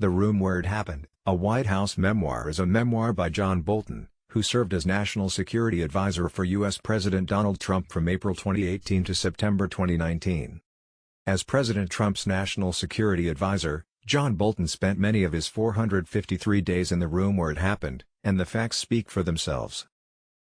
The Room Where It Happened, a White House memoir is a memoir by John Bolton, who served as National Security Advisor for U.S. President Donald Trump from April 2018 to September 2019. As President Trump's National Security Advisor, John Bolton spent many of his 453 days in the room where it happened, and the facts speak for themselves.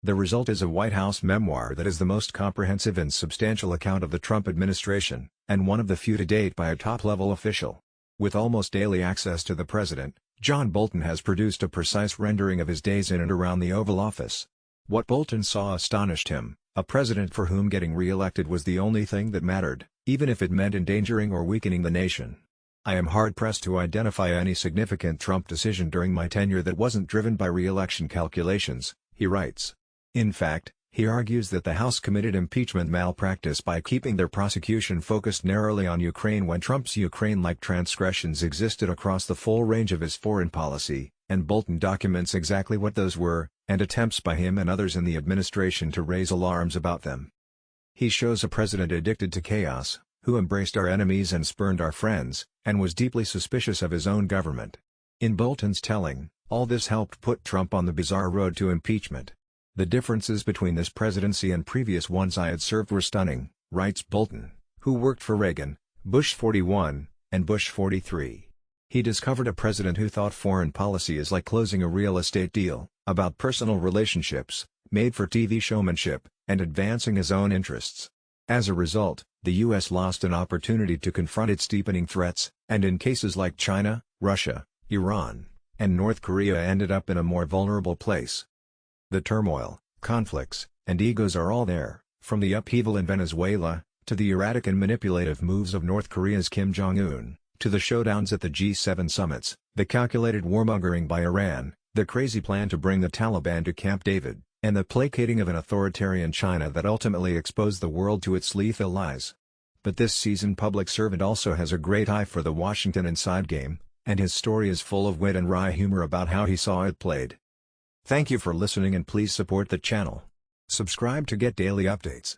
The result is a White House memoir that is the most comprehensive and substantial account of the Trump administration, and one of the few to date by a top-level official. With almost daily access to the president, John Bolton has produced a precise rendering of his days in and around the Oval Office. What Bolton saw astonished him, a president for whom getting re-elected was the only thing that mattered, even if it meant endangering or weakening the nation. I am hard-pressed to identify any significant Trump decision during my tenure that wasn't driven by re-election calculations, he writes. In fact, he argues that the House committed impeachment malpractice by keeping their prosecution focused narrowly on Ukraine when Trump's Ukraine-like transgressions existed across the full range of his foreign policy, and Bolton documents exactly what those were, and attempts by him and others in the administration to raise alarms about them. He shows a president addicted to chaos, who embraced our enemies and spurned our friends, and was deeply suspicious of his own government. In Bolton's telling, all this helped put Trump on the bizarre road to impeachment. The differences between this presidency and previous ones I had served were stunning, writes Bolton, who worked for Reagan, Bush 41, and Bush 43. He discovered a president who thought foreign policy is like closing a real estate deal, about personal relationships, made for TV showmanship, and advancing his own interests. As a result, the U.S. lost an opportunity to confront its deepening threats, and in cases like China, Russia, Iran, and North Korea ended up in a more vulnerable place. The turmoil, conflicts, and egos are all there, from the upheaval in Venezuela, to the erratic and manipulative moves of North Korea's Kim Jong-un, to the showdowns at the G7 summits, the calculated warmongering by Iran, the crazy plan to bring the Taliban to Camp David, and the placating of an authoritarian China that ultimately exposed the world to its lethal lies. But this seasoned public servant also has a great eye for the Washington inside game, and his story is full of wit and wry humor about how he saw it played. Thank you for listening and please support the channel. Subscribe to get daily updates.